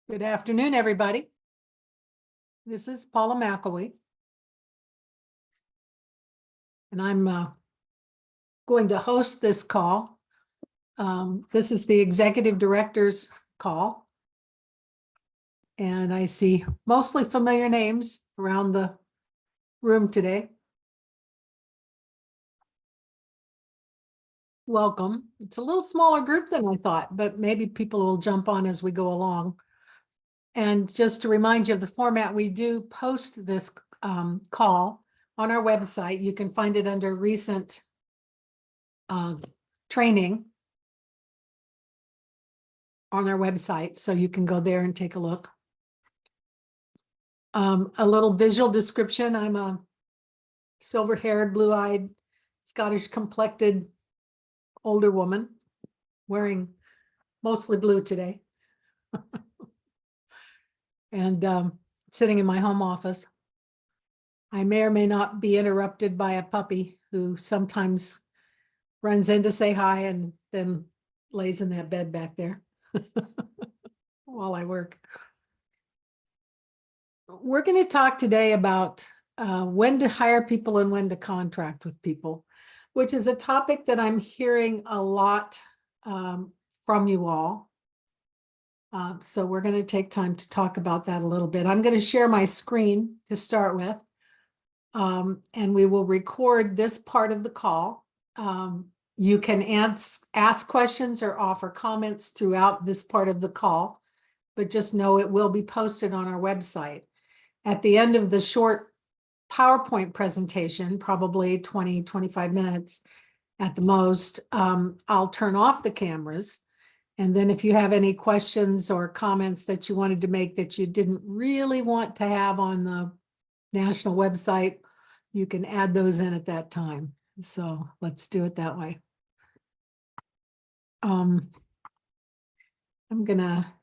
Good afternoon, everybody. This is Paula McElwee. And I'm going to host this call. This is the executive director's call. And I see mostly familiar names around the room today. Welcome. It's a little smaller group than I thought, but maybe people will jump on as we go along. And just to remind you of the format, we do post this call on our website. You can find it under recent training on our website, so you can go there and take a look. A little visual description. I'm a silver-haired, blue-eyed, Scottish-complected older woman wearing mostly blue today. And sitting in my home office. I may or may not be interrupted by a puppy who sometimes runs in to say hi and then lays in that bed back there while I work. We're going to talk today about when to hire people and when to contract with people, which is a topic that I'm hearing a lot from you all. So we're going to take time to talk about that a little bit. I'm going to share my screen to start with, and we will record this part of the call. You can ask questions or offer comments throughout this part of the call, but just know it will be posted on our website. At the end of the short PowerPoint presentation, probably 20, 25 minutes at the most, I'll turn off the cameras. And then if you have any questions or comments that you wanted to make that you didn't really want to have on the national website, you can add those in at that time. So let's do it that way. I'm gonna,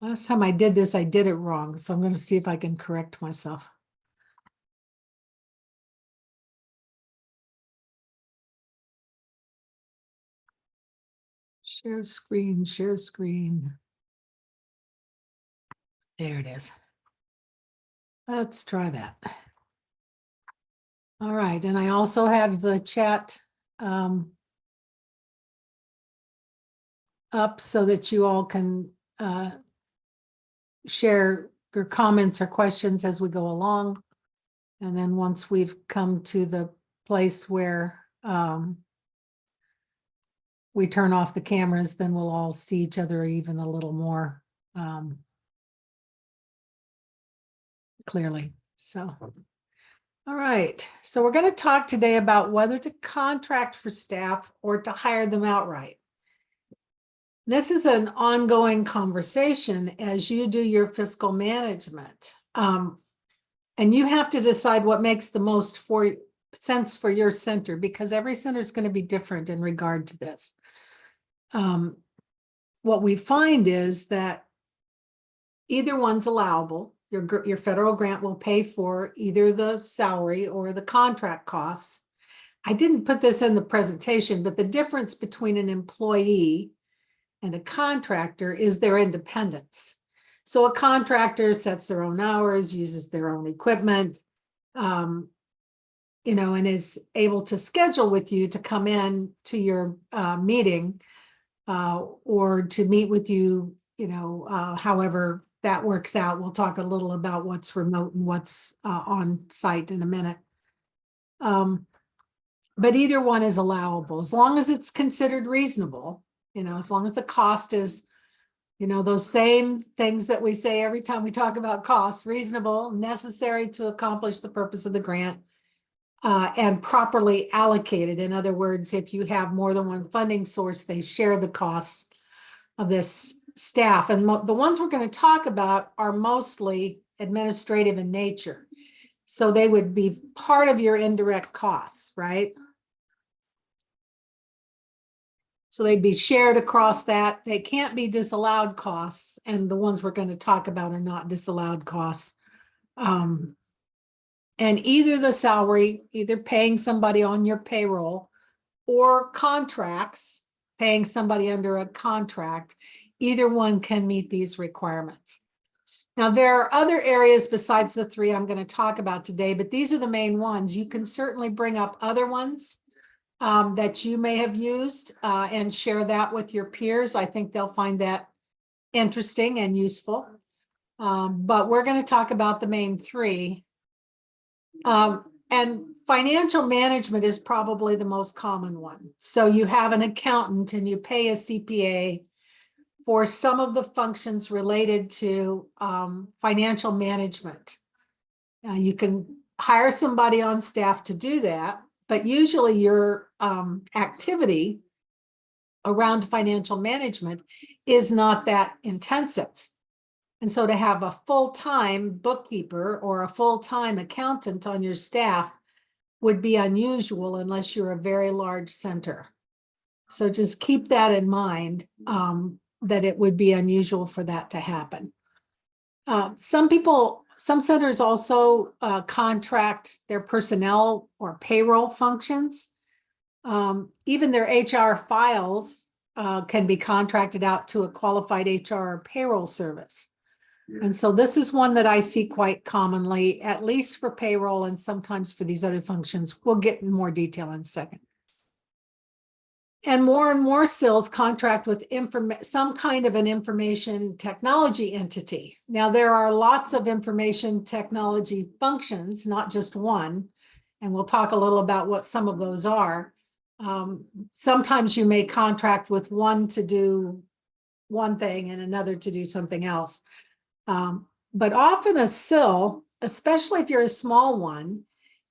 last time I did this, I did it wrong. So I'm gonna see if I can correct myself. Share screen, share screen. There it is. Let's try that. All right, and I also have the chat up so that you all can share your comments or questions as we go along. And then once we've come to the place where we turn off the cameras, then we'll all see each other even a little more clearly. So, all right. So we're going to talk today about whether to contract for staff or to hire them outright. This is an ongoing conversation as you do your fiscal management. And you have to decide what makes the most sense for your center, because every center is going to be different in regard to this. What we find is that either one's allowable. Your federal grant will pay for either the salary or the contract costs. I didn't put this in the presentation, but the difference between an employee and a contractor is their independence. So a contractor sets their own hours, uses their own equipment, and is able to schedule with you to come in to your meeting or to meet with you, however that works out. We'll talk a little about what's remote and what's on site in a minute. But either one is allowable as long as it's considered reasonable, as long as the cost is, those same things that we say every time we talk about costs: reasonable, necessary to accomplish the purpose of the grant, and properly allocated. In other words, if you have more than one funding source, they share the costs of this staff. And the ones we're going to talk about are mostly administrative in nature. So they would be part of your indirect costs, right? So they'd be shared across that. They can't be disallowed costs. And the ones we're going to talk about are not disallowed costs. And either the salary, either paying somebody on your payroll, or contracts, paying somebody under a contract, Either one can meet these requirements. Now, there are other areas besides the three I'm going to talk about today, but these are the main ones. You can certainly bring up other ones that you may have used and share that with your peers. I think they'll find that interesting and useful. But we're going to talk about the main three. And financial management is probably the most common one. So you have an accountant and you pay a CPA for some of the functions related to financial management. You can hire somebody on staff to do that, but usually your activity around financial management is not that intensive. And so to have a full-time bookkeeper or a full-time accountant on your staff would be unusual unless you're a very large center. So just keep that in mind, that it would be unusual for that to happen. Some centers also contract their personnel or payroll functions. Even their HR files can be contracted out to a qualified HR or payroll service. And so this is one that I see quite commonly, at least for payroll and sometimes for these other functions. We'll get in more detail in a second. And more CILs contract with some kind of an information technology entity. Now, there are lots of information technology functions, not just one, and we'll talk a little about what some of those are. Sometimes you may contract with one to do one thing and another to do something else. But often a CIL, especially if you're a small one,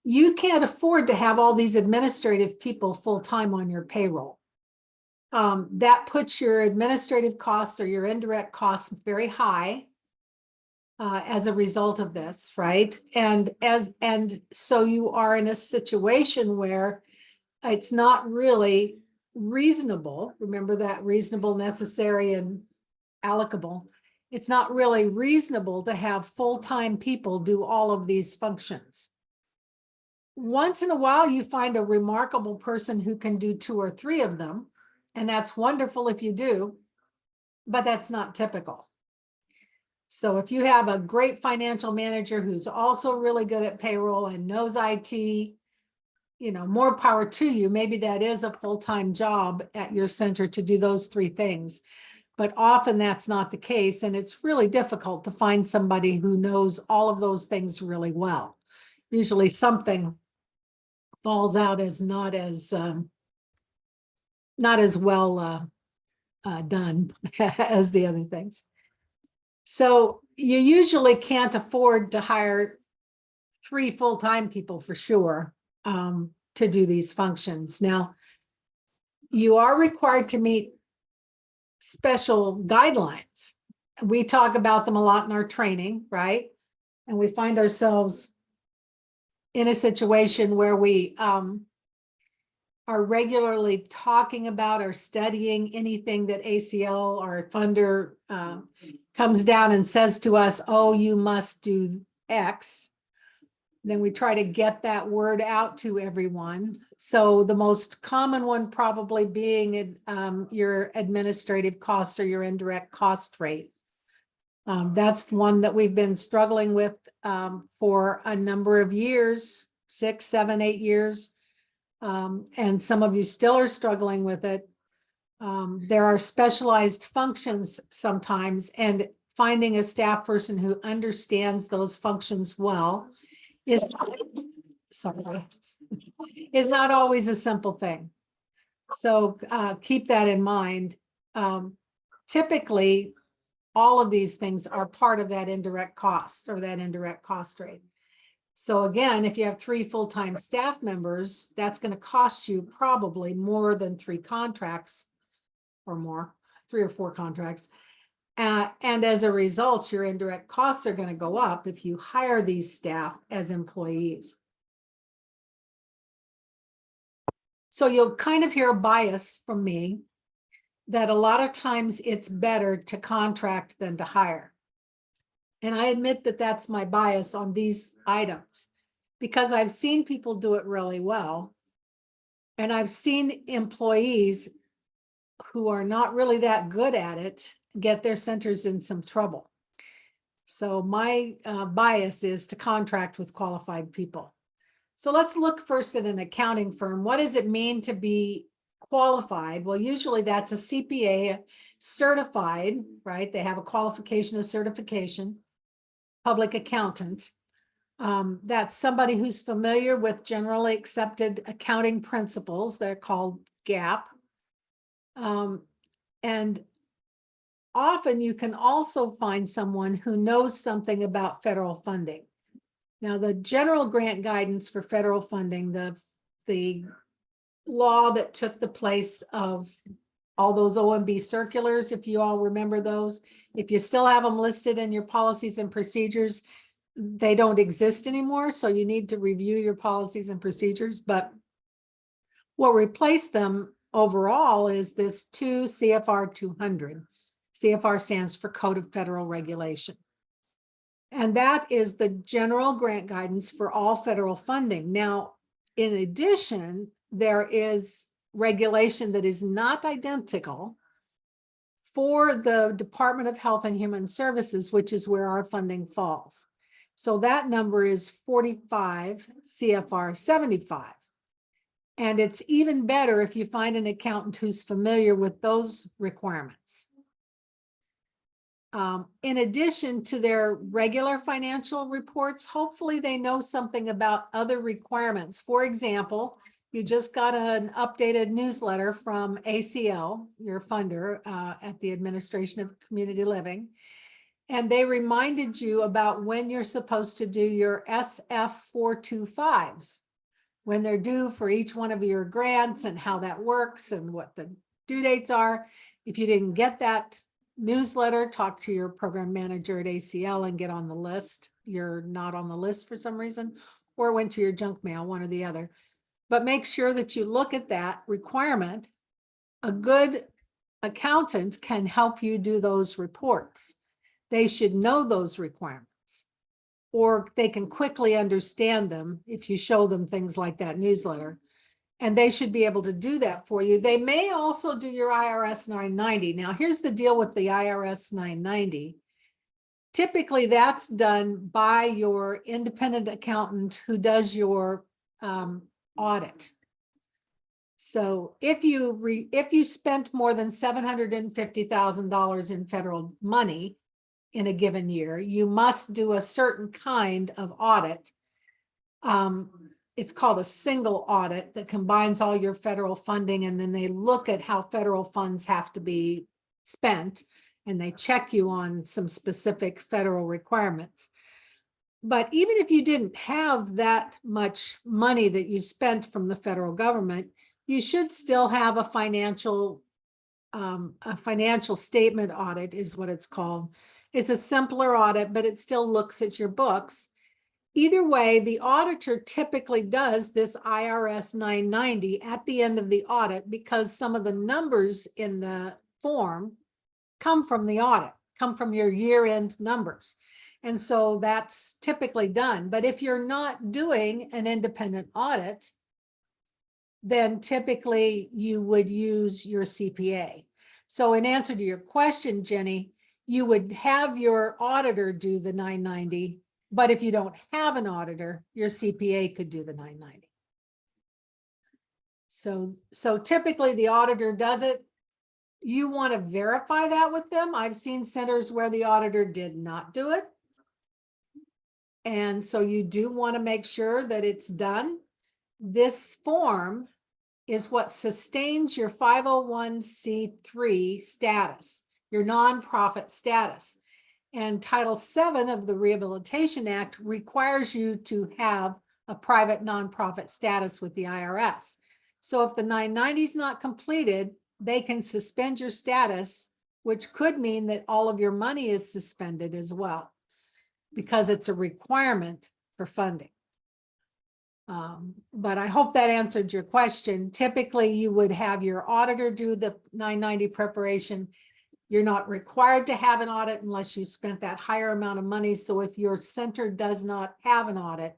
you can't afford to have all these administrative people full-time on your payroll. That puts your administrative costs or your indirect costs very high as a result of this, right? And so you are in a situation where it's not really reasonable. Remember that reasonable, necessary, and allocable. It's not really reasonable to have full-time people do all of these functions. Once in a while, you find a remarkable person who can do 2 or 3 of them, and that's wonderful if you do, but that's not typical. So if you have a great financial manager who's also really good at payroll and knows IT, you know, more power to you. Maybe that is a full-time job at your center to do those 3 things. But often that's not the case, and it's really difficult to find somebody who knows all of those things really well. Usually something falls out as not as well done as the other things. So you usually can't afford to hire 3 full-time people for sure to do these functions. Now, you are required to meet special guidelines. We talk about them a lot in our training, right? And we find ourselves in a situation where we are regularly talking about or studying anything that ACL or funder comes down and says to us, oh, you must do X. Then we try to get that word out to everyone. So the most common one probably being your administrative costs or your indirect cost rate. That's one that we've been struggling with for a number of years, 6, 7, 8 years. And some of you still are struggling with it. There are specialized functions sometimes, and finding a staff person who understands those functions well is not always a simple thing. So keep that in mind. Typically, all of these things are part of that indirect cost or that indirect cost rate. So again, if you have 3 full-time staff members, that's going to cost you probably more than 3 contracts or more, 3 or 4 contracts. And as a result, your indirect costs are going to go up if you hire these staff as employees. So you'll kind of hear a bias from me that a lot of times it's better to contract than to hire. And I admit that that's my bias on these items because I've seen people do it really well. And I've seen employees who are not really that good at it get their centers in some trouble. So my bias is to contract with qualified people. So let's look first at an accounting firm. What does it mean to be qualified? Well, usually that's a CPA certified, right? They have a qualification of certification, public accountant. That's somebody who's familiar with generally accepted accounting principles. They're called GAAP. And often you can also find someone who knows something about federal funding. Now, the general grant guidance for federal funding, the law that took the place of all those OMB circulars, if you all remember those, if you still have them listed in your policies and procedures, they don't exist anymore. So you need to review your policies and procedures. But what replaced them overall is this 2 CFR 200. CFR stands for Code of Federal Regulation. And that is the general grant guidance for all federal funding. Now, in addition, there is regulation that is not identical for the Department of Health and Human Services, which is where our funding falls. So that number is 45 CFR 75. And it's even better if you find an accountant who's familiar with those requirements. In addition to their regular financial reports, hopefully they know something about other requirements. For example, you just got an updated newsletter from ACL, your funder at the Administration of Community Living, and they reminded you about when you're supposed to do your SF425s, when they're due for each one of your grants and how that works and what the due dates are. If you didn't get that newsletter, talk to your program manager at ACL and get on the list. You're not on the list for some reason, or went to your junk mail, one or the other. But make sure that you look at that requirement. A good accountant can help you do those reports. They should know those requirements, or they can quickly understand them if you show them things like that newsletter. And they should be able to do that for you. They may also do your IRS 990. Now, here's the deal with the IRS 990. Typically, that's done by your independent accountant who does your audit. So if you spent more than $750,000 in federal money in a given year, you must do a certain kind of audit. It's called a single audit that combines all your federal funding, and then they look at how federal funds have to be spent, and they check you on some specific federal requirements. But even if you didn't have that much money that you spent from the federal government, you should still have a financial statement audit is what it's called. It's a simpler audit, but it still looks at your books. Either way, the auditor typically does this IRS 990 at the end of the audit, because some of the numbers in the form come from the audit, come from your year-end numbers. And so that's typically done. But if you're not doing an independent audit, then typically you would use your CPA. So in answer to your question, Jenny, you would have your auditor do the 990. But if you don't have an auditor, your CPA could do the 990. So typically the auditor does it. You want to verify that with them. I've seen centers where the auditor did not do it. And so you do want to make sure that it's done. This form is what sustains your 501c3 status, your nonprofit status. And Title VII of the Rehabilitation Act requires you to have a private nonprofit status with the IRS. So if the 990 is not completed, they can suspend your status, which could mean that all of your money is suspended as well, because it's a requirement for funding. But I hope that answered your question. Typically, you would have your auditor do the 990 preparation. You're not required to have an audit unless you spent that higher amount of money. So if your center does not have an audit,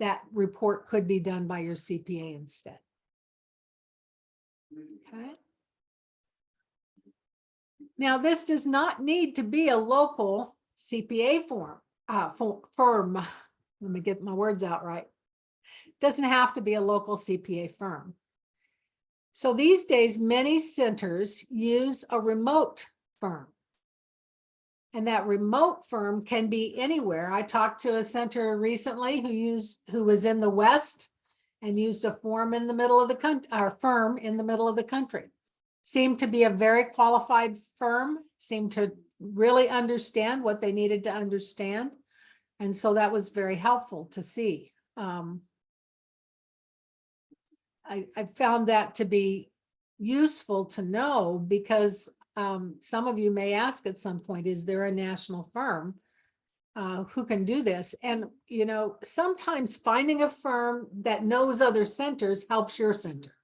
that report could be done by your CPA instead. Okay. Now, this does not need to be a local CPA firm. Let me get my words out right. Doesn't have to be a local CPA firm. So these days, many centers use a remote firm. And that remote firm can be anywhere. I talked to a center recently who was in the West and used a firm in the middle of the country. Seemed to be a very qualified firm, seemed to really understand what they needed to understand. And so that was very helpful to see. I found that to be useful to know because some of you may ask at some point, is there a national firm who can do this? And, you know, sometimes finding a firm that knows other centers helps your center.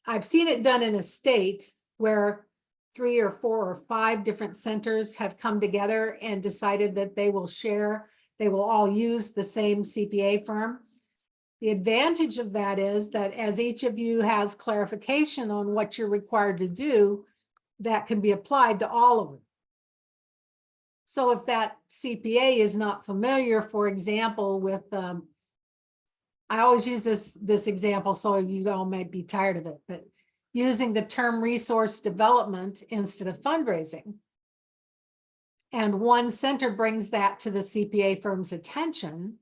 I've seen it done in a state where 3 or 4 or 5 different centers have come together and decided that they will all use the same CPA firm. The advantage of that is that as each of you has clarification on what you're required to do, that can be applied to all of them. So if that CPA is not familiar, for example, with, I always use this example, so you all might be tired of it, but using the term resource development instead of fundraising. And one center brings that to the CPA firm's attention,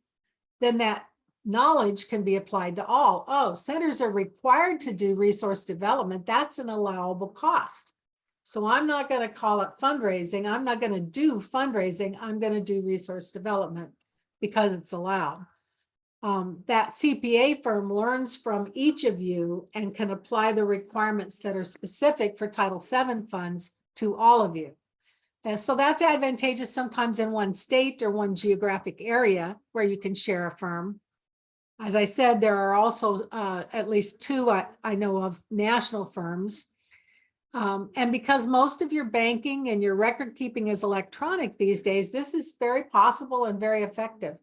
then that knowledge can be applied to all. Oh, centers are required to do resource development. That's an allowable cost. So I'm not going to call it fundraising. I'm not going to do fundraising. I'm going to do resource development because it's allowed. That CPA firm learns from each of you and can apply the requirements that are specific for Title VII funds to all of you. And so that's advantageous sometimes in one state or one geographic area where you can share a firm. As I said, there are also at least 2 I know of national firms. And because most of your banking and your record keeping is electronic these days, this is very possible and very effective.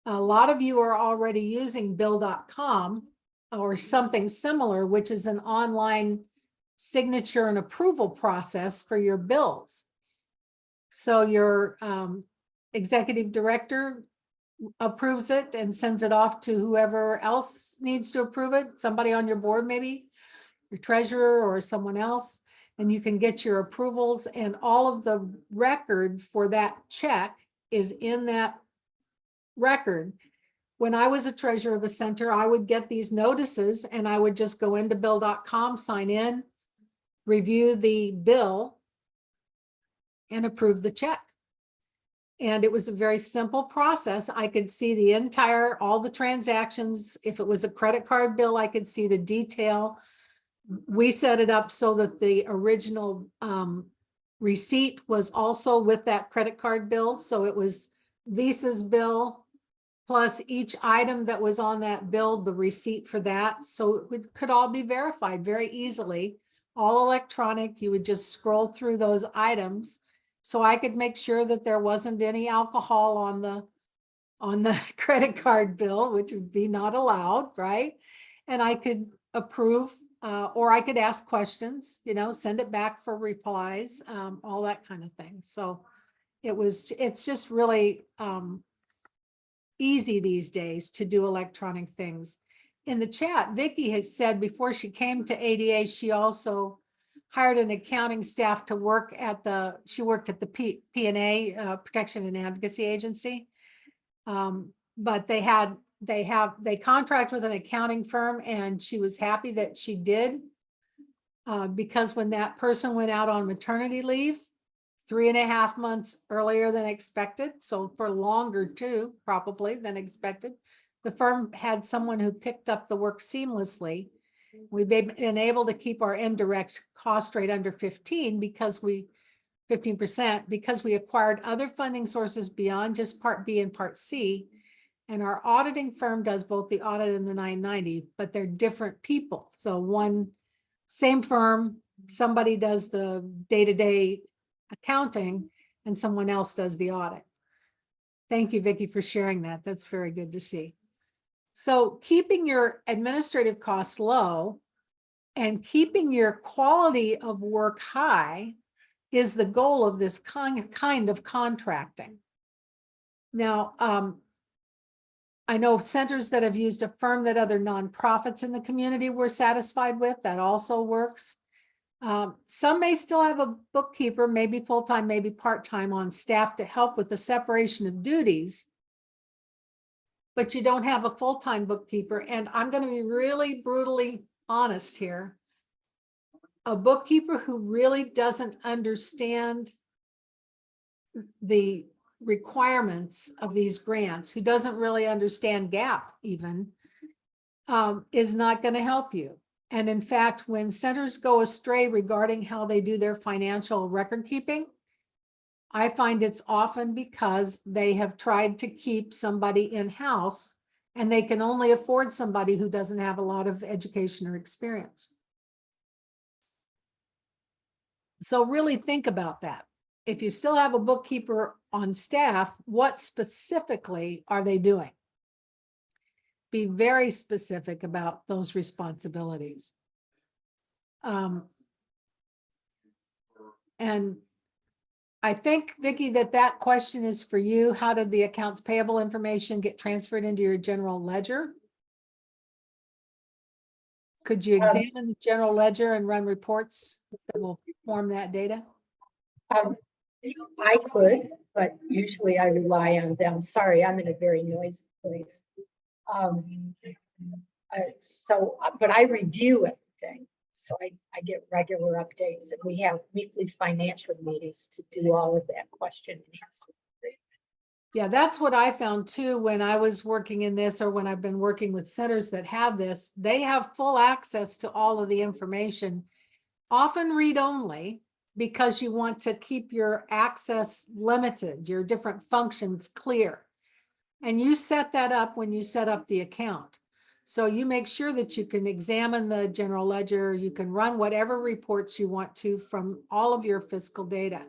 A lot of you are already using Bill.com or something similar, which is an online signature and approval process for your bills. So your executive director approves it and sends it off to whoever else needs to approve it, somebody on your board, maybe your treasurer or someone else, and you can get your approvals, and all of the record for that check is in that record. When I was a treasurer of a center, I would get these notices and I would just go into Bill.com, sign in, review the bill, and approve the check. And it was a very simple process. I could see all the transactions. If it was a credit card bill, I could see the detail. We set it up so that the original receipt was also with that credit card bill. So it was Lisa's bill plus each item that was on that bill, the receipt for that. So it could all be verified very easily, all electronic. You would just scroll through those items. So I could make sure that there wasn't any alcohol on the credit card bill, which would be not allowed, right? And I could approve, or I could ask questions, send it back for replies, all that kind of thing. So it's just really easy these days to do electronic things. In the chat, Vicki has said before she came to ADA, she also hired an accounting staff to work she worked at the P&A, Protection and Advocacy Agency. But they contract with an accounting firm, and she was happy that she did, because when that person went out on maternity leave 3.5 months earlier than expected, so for longer too, probably than expected, the firm had someone who picked up the work seamlessly. We've been able to keep our indirect cost rate under 15% because we acquired other funding sources beyond just Part B and Part C. And our auditing firm does both the audit and the 990, but they're different people. So same firm, somebody does the day-to-day accounting and someone else does the audit. Thank you, Vicki, for sharing that. That's very good to see. So keeping your administrative costs low and keeping your quality of work high is the goal of this kind of contracting. Now, I know centers that have used a firm that other nonprofits in the community were satisfied with. That also works. Some may still have a bookkeeper, maybe full-time, maybe part-time on staff to help with the separation of duties, but you don't have a full-time bookkeeper. And I'm going to be really brutally honest here. A bookkeeper who really doesn't understand the requirements of these grants, who doesn't really understand GAAP even, is not going to help you. And in fact, when centers go astray regarding how they do their financial record keeping, I find it's often because they have tried to keep somebody in-house and they can only afford somebody who doesn't have a lot of education or experience. So really think about that. If you still have a bookkeeper on staff, what specifically are they doing? Be very specific about those responsibilities. And I think, Vicki, that question is for you. How did the accounts payable information get transferred into your general ledger? Could you examine the general ledger and run reports that will form that data? I could, but usually I rely on them. Sorry, I'm in a very noisy place. But I review everything. So I get regular updates, and we have weekly financial meetings to do all of that question and answer. Yeah, that's what I found too when I was working in this, or when I've been working with centers that have this. They have full access to all of the information, often read only, because you want to keep your access limited, your different functions clear. And you set that up when you set up the account. So you make sure that you can examine the general ledger, you can run whatever reports you want to from all of your fiscal data.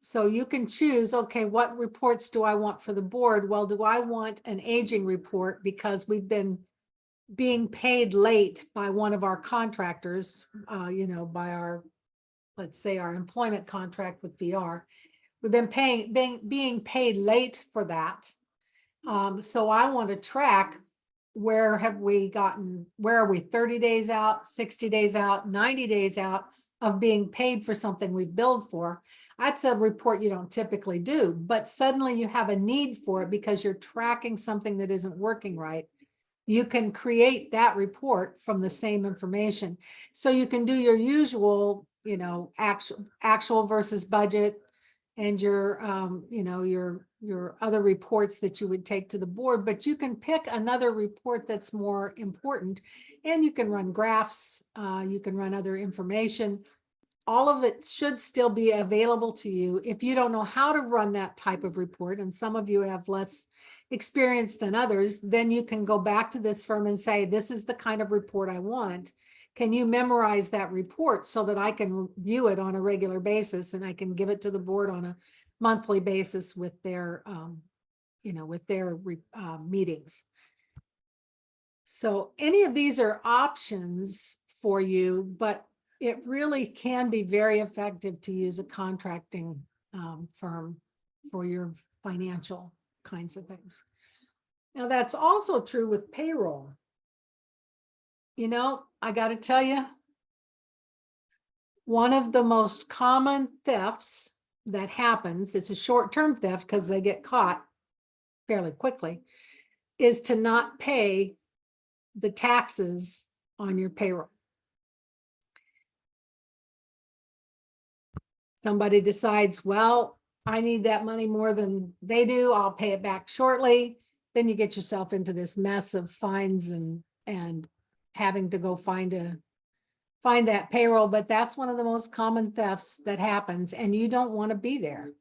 So you can choose, okay, what reports do I want for the board? Well, do I want an aging report because we've been being paid late by one of our contractors, by our, let's say, our employment contract with VR. We've been being paid late for that. So I want to track, where are we 30 days out, 60 days out, 90 days out of being paid for something we've billed for. That's a report you don't typically do, but suddenly you have a need for it because you're tracking something that isn't working right. You can create that report from the same information. So you can do your usual, actual versus budget, and your, your other reports that you would take to the board, but you can pick another report that's more important, and you can run graphs, you can run other information. All of it should still be available to you. If you don't know how to run that type of report, and some of you have less experience than others, then you can go back to this firm and say, this is the kind of report I want. Can you memorize that report so that I can view it on a regular basis, and I can give it to the board on a monthly basis with their, meetings. So any of these are options for you, but it really can be very effective to use a contracting firm for your financial kinds of things. Now, that's also true with payroll. I got to tell you, one of the most common thefts that happens, it's a short-term theft because they get caught fairly quickly, is to not pay the taxes on your payroll. Somebody decides, well, I need that money more than they do, I'll pay it back shortly. Then you get yourself into this mess of fines and having to go find that payroll. But that's one of the most common thefts that happens, and you don't want to be there.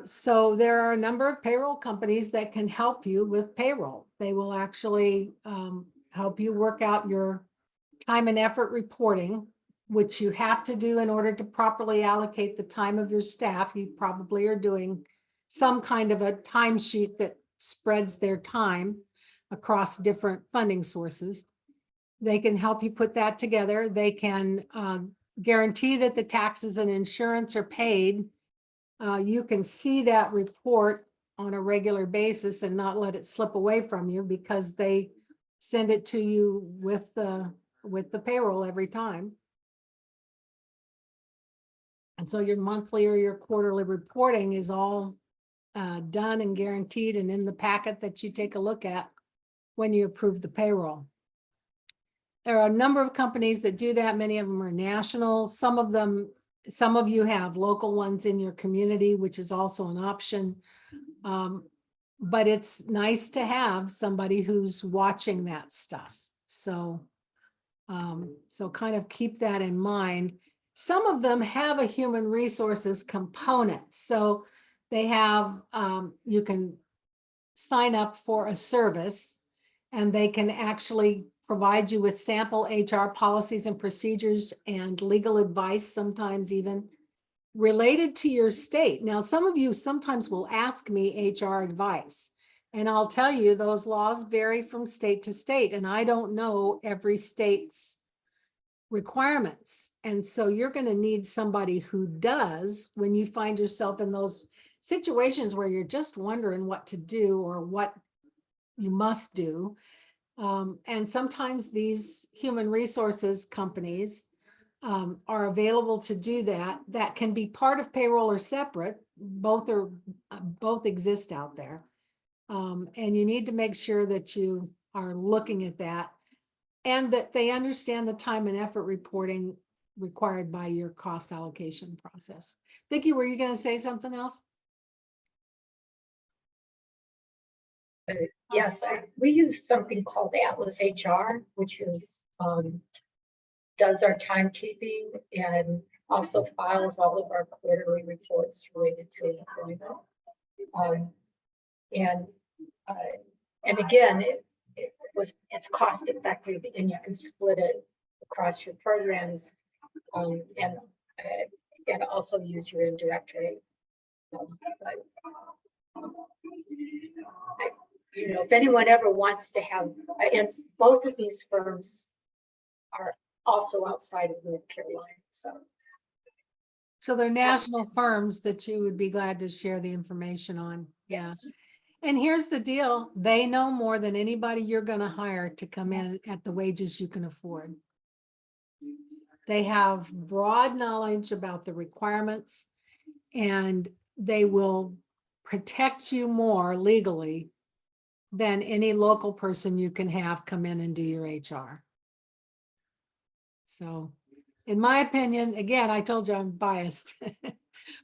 So there are a number of payroll companies that can help you with payroll. They will actually help you work out your time and effort reporting, which you have to do in order to properly allocate the time of your staff. You probably are doing some kind of a timesheet that spreads their time across different funding sources. They can help you put that together. They can guarantee that the taxes and insurance are paid. You can see that report on a regular basis and not let it slip away from you because they send it to you with the payroll every time. And so your monthly or your quarterly reporting is all done and guaranteed and in the packet that you take a look at when you approve the payroll. There are a number of companies that do that. Many of them are national. Some of you have local ones in your community, which is also an option. But it's nice to have somebody who's watching that stuff. So kind of keep that in mind. Some of them have a human resources component. So they have, you can sign up for a service and they can actually provide you with sample HR policies and procedures and legal advice, sometimes even related to your state. Now, some of you sometimes will ask me HR advice, and I'll tell you those laws vary from state to state, and I don't know every state's requirements. And so you're going to need somebody who does when you find yourself in those situations where you're just wondering what to do or what you must do. And sometimes these human resources companies are available to do that. That can be part of payroll or separate. Both exist out there. And you need to make sure that you are looking at that and that they understand the time and effort reporting required by your cost allocation process. Vicki, were you going to say something else? Yes, we use something called Atlas HR, which is does our timekeeping and also files all of our quarterly reports related to employment. And again, it's cost effective, and you can split it across your programs, and also use your indirect rate. If anyone ever wants to have, and both of these firms are also outside of North Carolina. So they're national firms that you would be glad to share the information on. Yeah. Yes. And here's the deal. They know more than anybody you're going to hire to come in at the wages you can afford. They have broad knowledge about the requirements, and they will protect you more legally than any local person you can have come in and do your HR. So in my opinion, again, I told you I'm biased,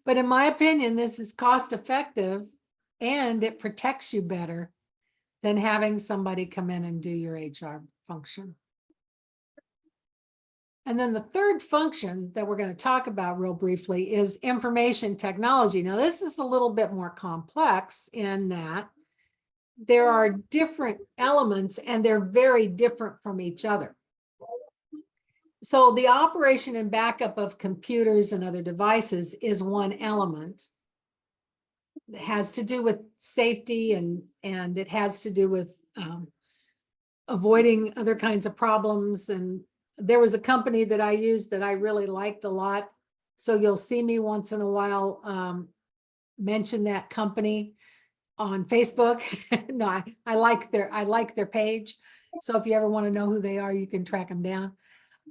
but in my opinion, this is cost effective and it protects you better than having somebody come in and do your HR function. And then the third function that we're going to talk about real briefly is information technology. Now, this is a little bit more complex in that there are different elements and they're very different from each other. So the operation and backup of computers and other devices is one element. It has to do with safety and it has to do with avoiding other kinds of problems. And there was a company that I used that I really liked a lot. So you'll see me once in a while mention that company on Facebook. No, I like their page. So if you ever want to know who they are, you can track them down.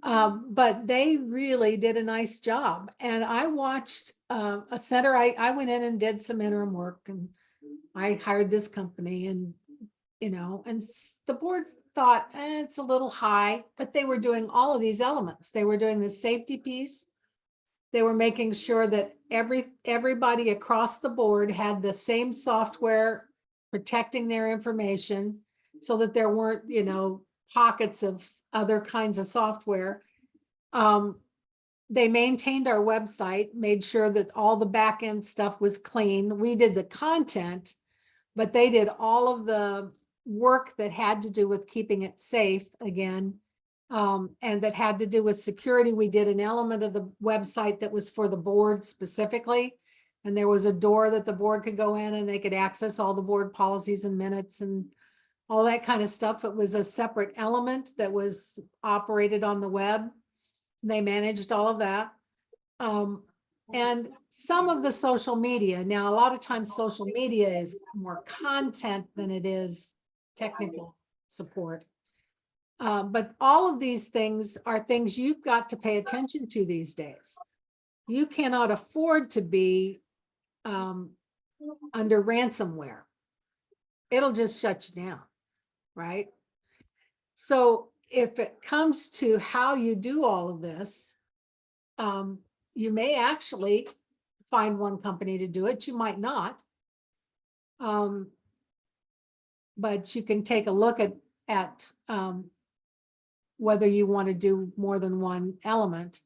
But they really did a nice job. And I watched a center. I went in and did some interim work, and I hired this company, and and the board thought it's a little high, but they were doing all of these elements. They were doing the safety piece. They were making sure that everybody across the board had the same software protecting their information so that there weren't, pockets of other kinds of software. They maintained our website, made sure that all the back end stuff was clean. We did the content, but they did all of the work that had to do with keeping it safe again. And that had to do with security. We did an element of the website that was for the board specifically. And there was a door that the board could go in and they could access all the board policies and minutes and all that kind of stuff. It was a separate element that was operated on the web. they managed all of that. And some of the social media. Now, a lot of times social media is more content than it is technical support. But all of these things are things you've got to pay attention to these days. You cannot afford to be under ransomware. It'll just shut you down, right? So if it comes to how you do all of this, you may actually find one company to do it. You might not. But you can take a look at whether you want to do more than one element.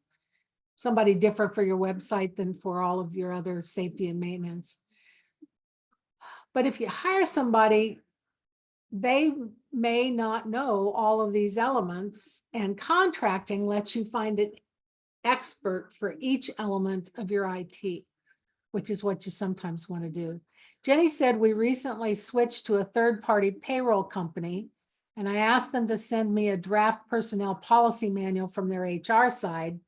Somebody different for your website than for all of your other safety and maintenance. But if you hire somebody, they may not know all of these elements, and contracting lets you find an expert for each element of your IT, which is what you sometimes want to do. Jenny said we recently switched to a third-party payroll company, and I asked them to send me a draft personnel policy manual from their HR side,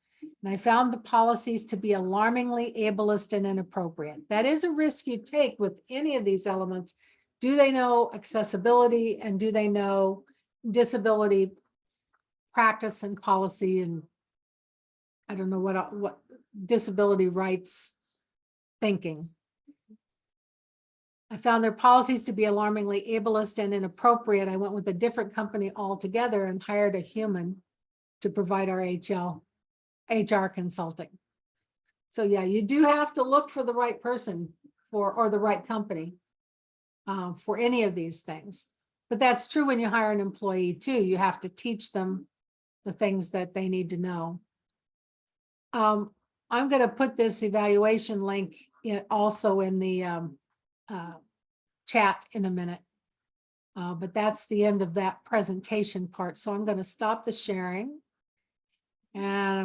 and I found the policies to be alarmingly ableist and inappropriate. That is a risk you take with any of these elements. Do they know accessibility, and do they know disability practice and policy, and I don't know what disability rights thinking. I found their policies to be alarmingly ableist and inappropriate. I went with a different company altogether and hired a human to provide our HR consulting. So yeah, you do have to look for the right person or the right company for any of these things. But that's true when you hire an employee too. You have to teach them the things that they need to know. I'm going to put this evaluation link also in the chat in a minute. But that's the end of that presentation part. So I'm going to stop the sharing and